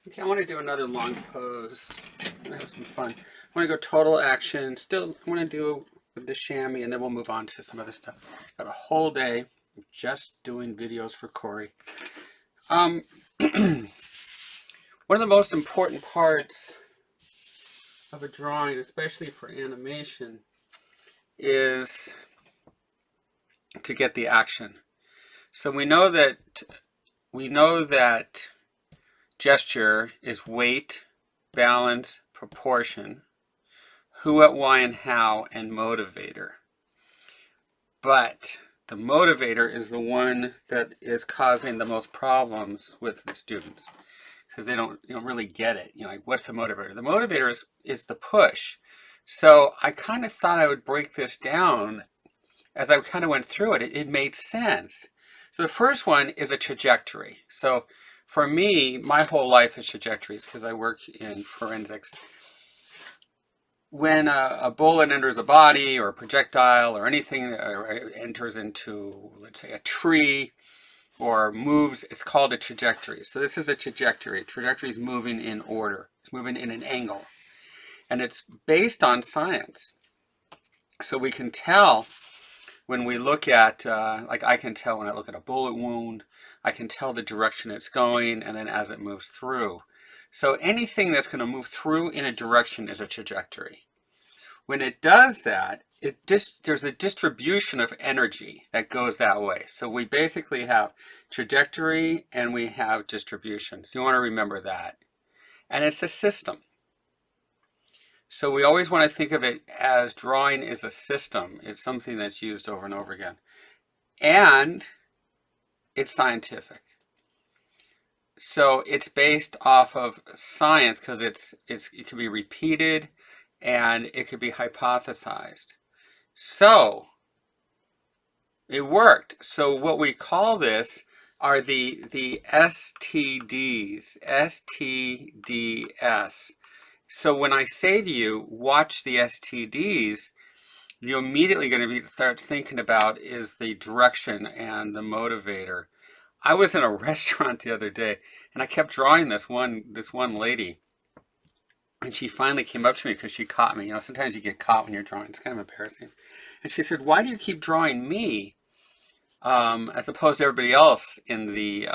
Okay, I want to do another long pose. I want to have some fun. I want to go total action. Still, I want to do the chamois, and then we'll move on to some other stuff. Got a whole day of just doing videos for Corey. One of the most important parts of a drawing, especially for animation, is to get the action. So we know that gesture is weight, balance, proportion, who, what, why, and how, and motivator. But the motivator is the one that is causing the most problems with the students because they don't really get it. Like, what's the motivator? The motivator is the push. So I kind of thought I would break this down as I kind of went through it. It made sense. So the first one is a trajectory. So for me, my whole life is trajectories because I work in forensics. When a bullet enters a body or a projectile or anything that enters into, let's say, a tree or moves, it's called a trajectory. So this is a trajectory. A trajectory is moving in order. It's moving in an angle. And it's based on science. So we can tell when we look at, like I can tell when I look at a bullet wound, I can tell the direction it's going and then as it moves through. So anything that's going to move through in a direction is a trajectory. When it does that, there's a distribution of energy that goes that way. So we basically have trajectory and we have distribution. So you want to remember that. And it's a system. So we always want to think of it as drawing is a system. It's something that's used over and over again. And it's scientific. So it's based off of science because it can be repeated and it could be hypothesized. So it worked. So what we call this are the STDs, STDs. So when I say to you, watch the STDs, you're immediately going to start thinking about is the direction and the motivator. I was in a restaurant the other day and I kept drawing this one lady. And she finally came up to me because she caught me. Sometimes you get caught when you're drawing. It's kind of embarrassing. And she said, "Why do you keep drawing me as opposed to everybody else in the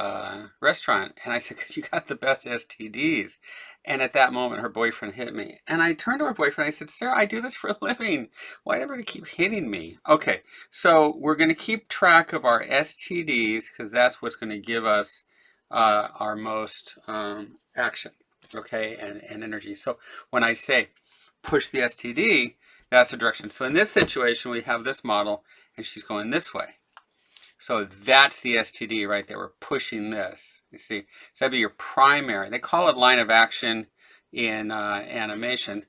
restaurant?" And I said, "Because you got the best STDs." And at that moment, her boyfriend hit me. And I turned to her boyfriend. I said, "Sarah, I do this for a living. Why do everybody keep hitting me?" Okay, so we're going to keep track of our STDs because that's what's going to give us our most action. Okay, and energy. So when I say push the STD, that's the direction. So in this situation, we have this model, and she's going this way. So that's the STD right there. We're pushing this. You see, so that'd be your primary. They call it line of action in animation,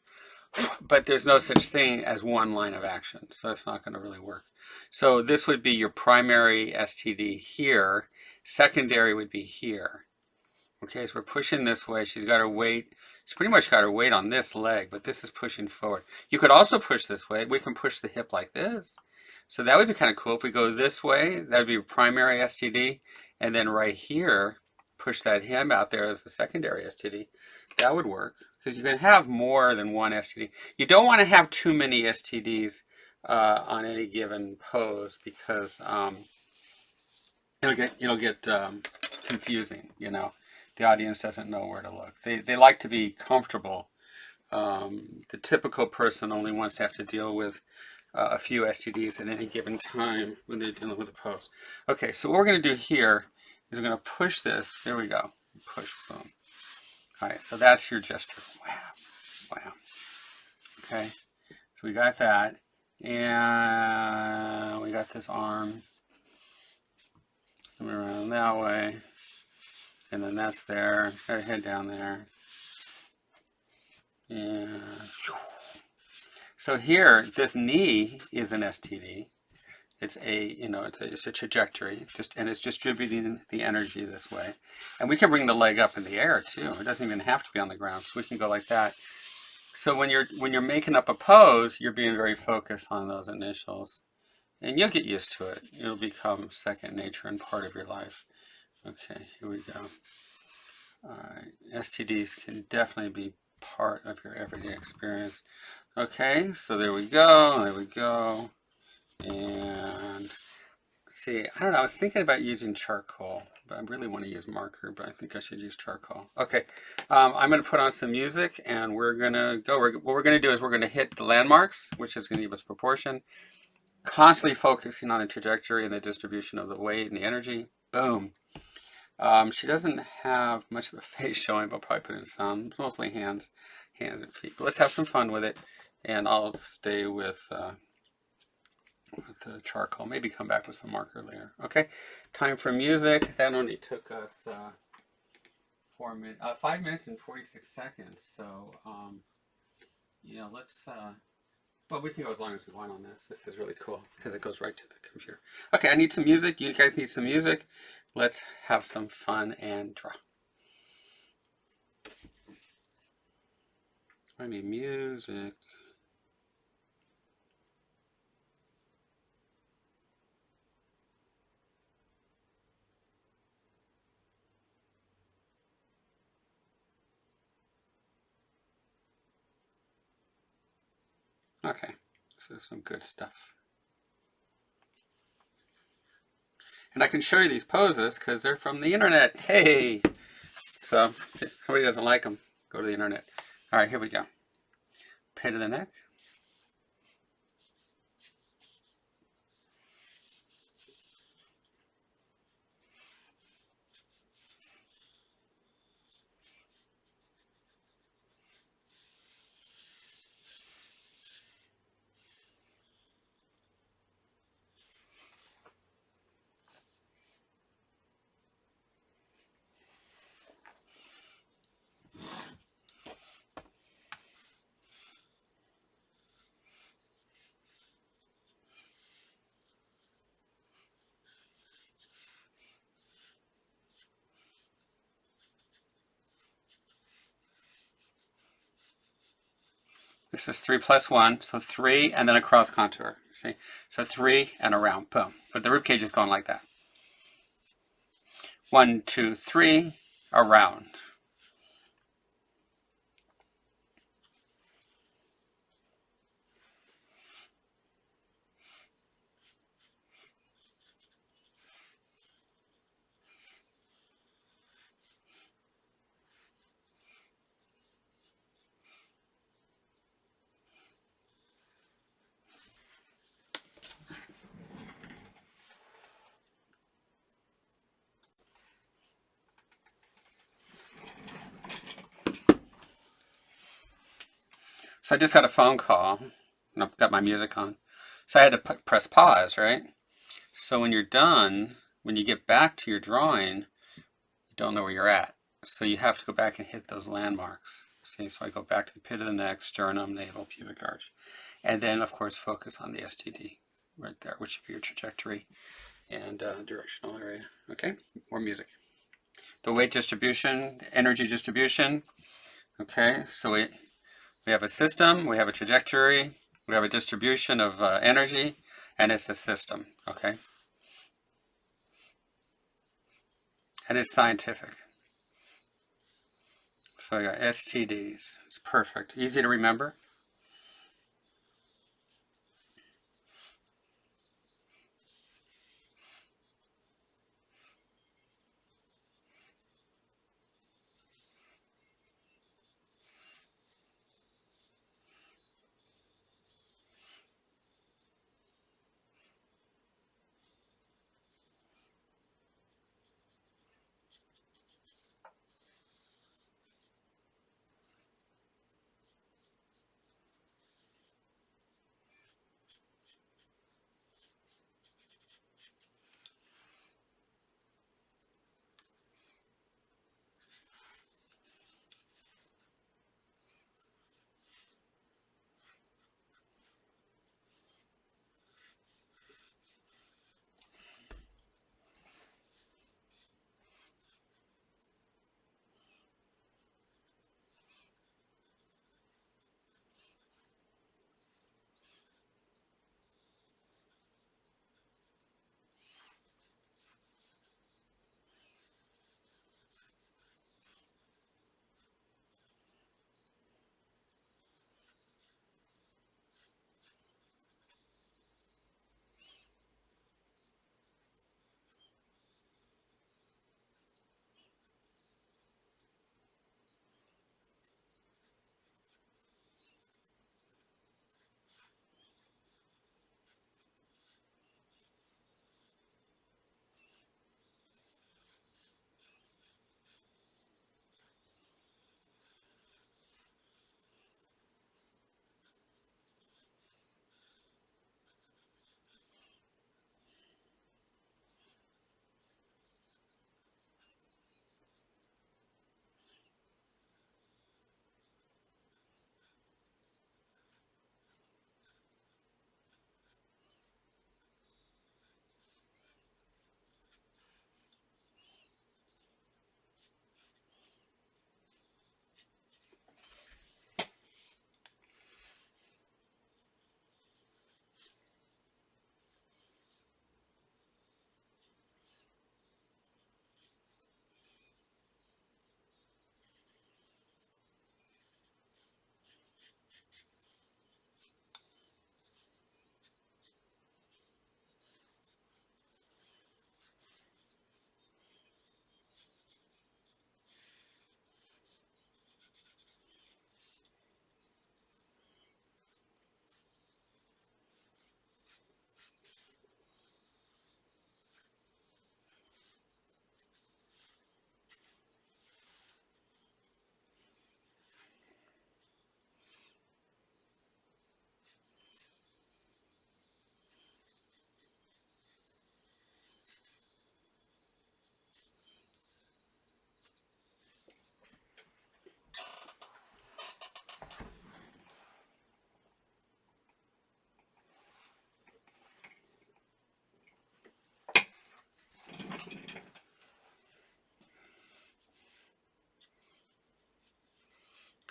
but there's no such thing as one line of action. So that's not going to really work. So this would be your primary STD here. Secondary would be here. Okay, so we're pushing this way. She's got her weight. She's pretty much got her weight on this leg, but this is pushing forward. You could also push this way. We can push the hip like this. So that would be kind of cool. If we go this way, that would be primary STD. And then right here, push that hip out there as the secondary STD. That would work because you can have more than one STD. You don't want to have too many STDs on any given pose because it'll get confusing, The audience doesn't know where to look. They like to be comfortable. The typical person only wants to have to deal with a few STDs at any given time when they're dealing with a pose. Okay, so what we're going to do here is we're going to push this. There we go. Push, boom. All right, so that's your gesture. Wow. Okay, so we got that. And we got this arm coming around that way. And then that's there. Got her head down there. And so here, this knee is an STD. It's a trajectory, and it's distributing the energy this way. And we can bring the leg up in the air too. It doesn't even have to be on the ground. So we can go like that. So when you're making up a pose, you're being very focused on those initials, and you'll get used to it. It'll become second nature and part of your life. Okay, here we go. All right, STDs can definitely be part of your everyday experience. Okay, so there we go, there we go. And see, I don't know, I was thinking about using charcoal, but I really want to use marker, but I think I should use charcoal. Okay, I'm going to put on some music and we're going to go. What we're going to do is we're going to hit the landmarks, which is going to give us proportion, constantly focusing on the trajectory and the distribution of the weight and the energy. Boom. She doesn't have much of a face showing, but I'll probably put in some. It's mostly hands and feet. But let's have some fun with it, and I'll stay with the charcoal. Maybe come back with some marker later. Okay, time for music. That only took us 5 minutes and 46 seconds. So yeah, let's. Well, we can go as long as we want on this. This is really cool because it goes right to the computer. Okay, I need some music. You guys need some music. Let's have some fun and draw. I need music. Okay, this is some good stuff. And I can show you these poses because they're from the internet. Hey! So if somebody doesn't like them, go to the internet. All right, here we go. Pit of the neck. This is 3 plus 1, so 3 and then a cross contour. See? So 3 and around. Boom. But the rib cage is going like that. 1, 2, 3, around. So I just got a phone call, and I've got my music on. So I had to press pause, right? So when you're done, when you get back to your drawing, you don't know where you're at. So you have to go back and hit those landmarks. See, so I go back to the pit of the neck, sternum, navel, pubic arch. And then, of course, focus on the STD right there, which would be your trajectory and directional area. Okay, more music. The weight distribution, energy distribution. Okay, so we have a system, we have a trajectory, we have a distribution of energy, and it's a system, okay? And it's scientific. So we got STDs. It's perfect. Easy to remember.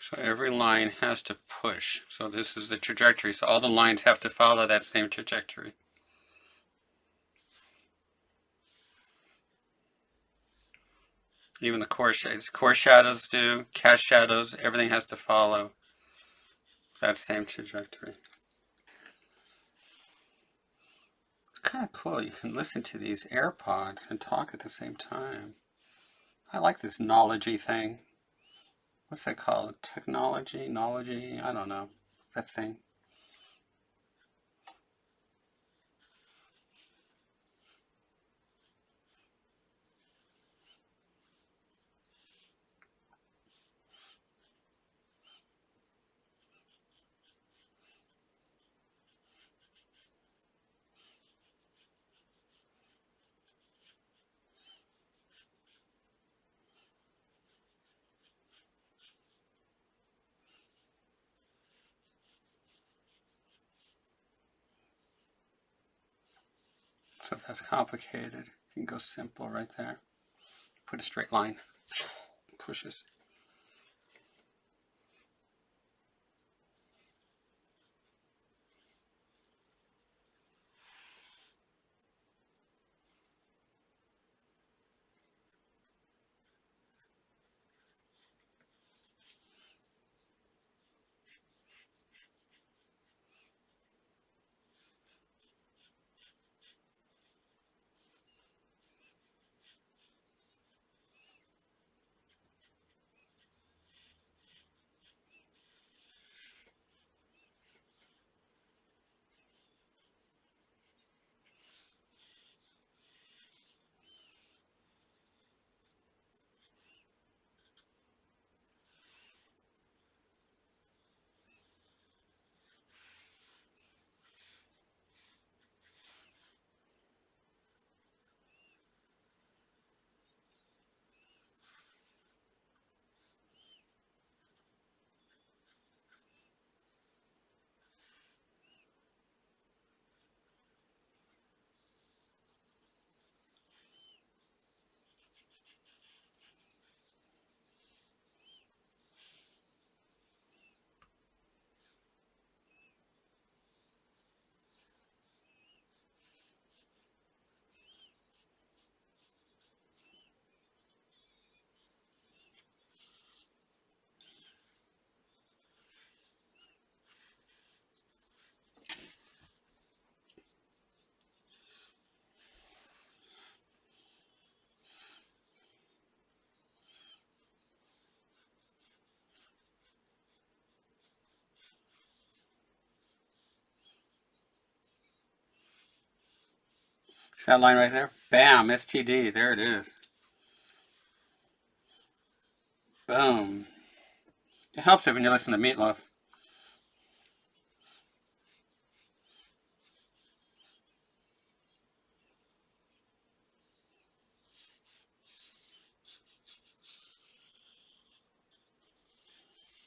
So every line has to push. So this is the trajectory. So all the lines have to follow that same trajectory. Even the core shadows do, cast shadows, everything has to follow that same trajectory. It's kind of cool. You can listen to these AirPods and talk at the same time. I like this knowledge-y thing. What's that called? Technology? Knowledge-y? I don't know. That thing. So if that's complicated, you can go simple right there. Put a straight line. Pushes. See that line right there? Bam, STD, there it is. Boom. It helps it when you listen to Meatloaf.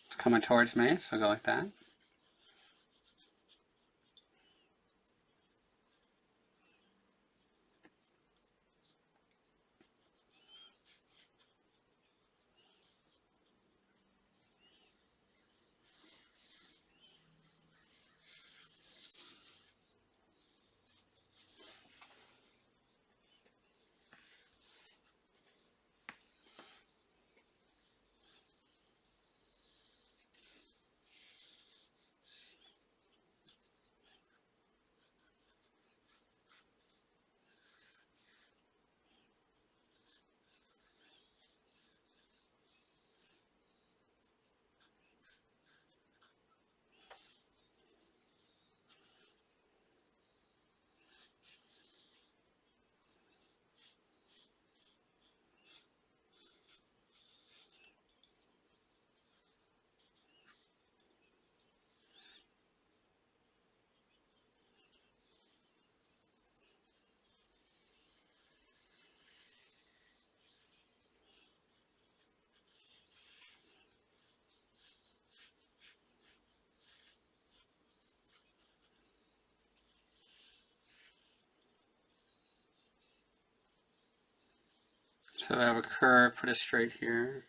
It's coming towards me, so go like that. So I have a curve, put it straight here.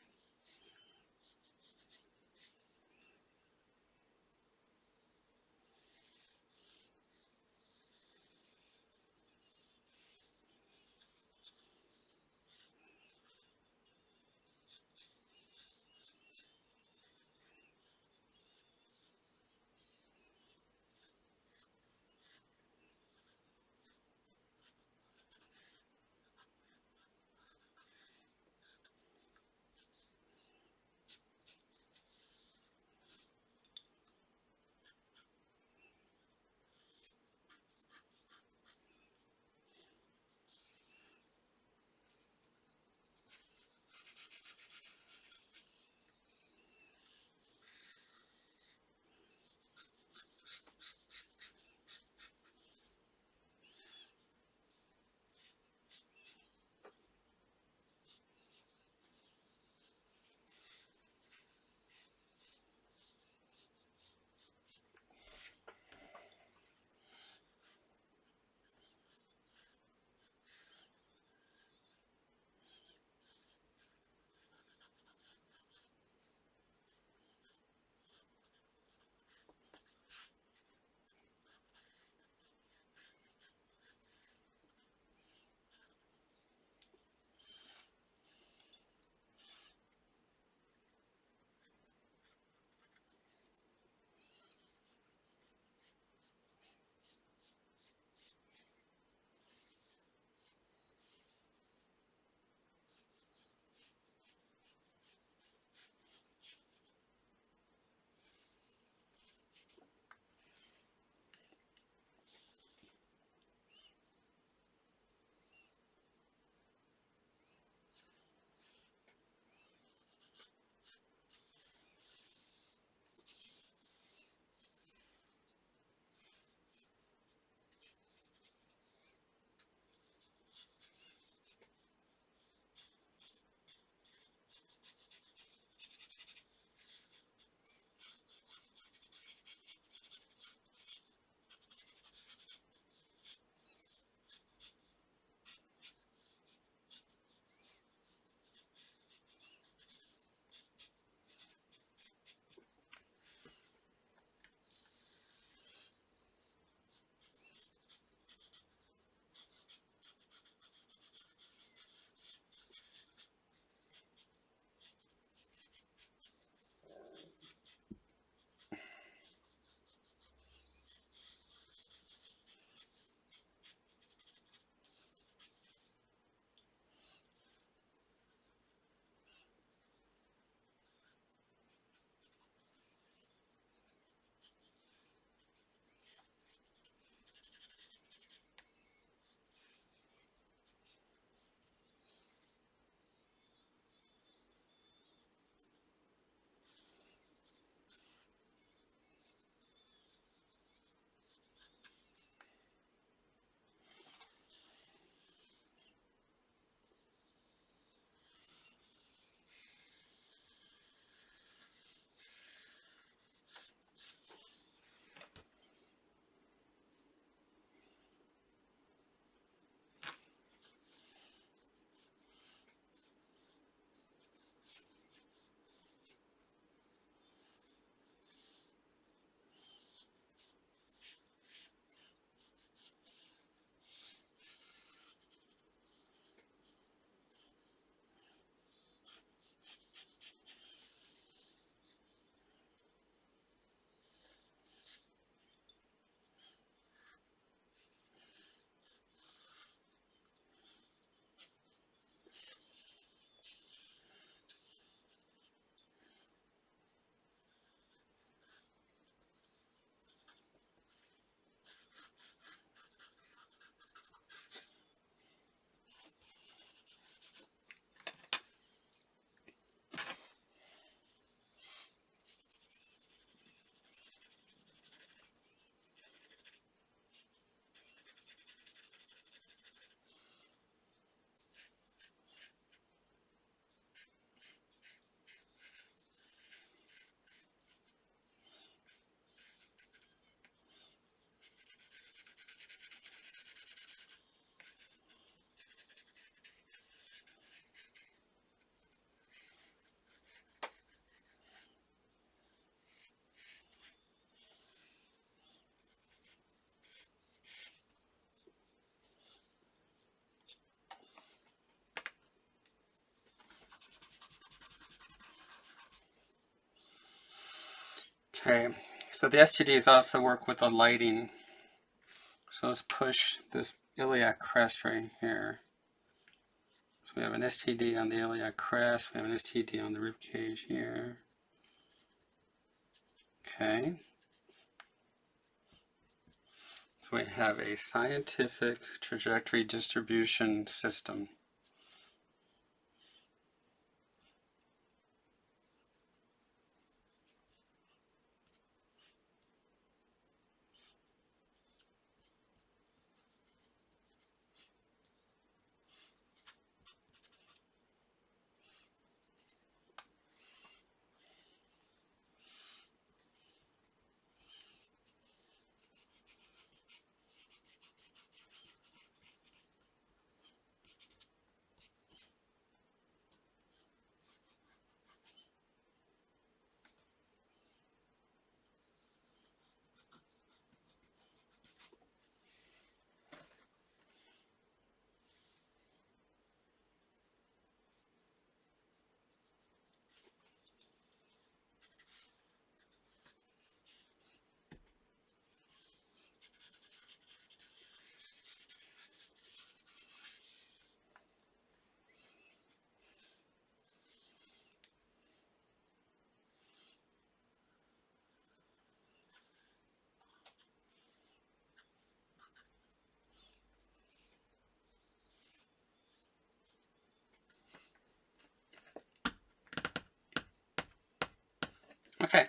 Okay, so the STDs also work with the lighting. So let's push this iliac crest right here. So we have an STD on the iliac crest, we have an STD on the rib cage here. Okay. So we have a scientific trajectory distribution system. Okay.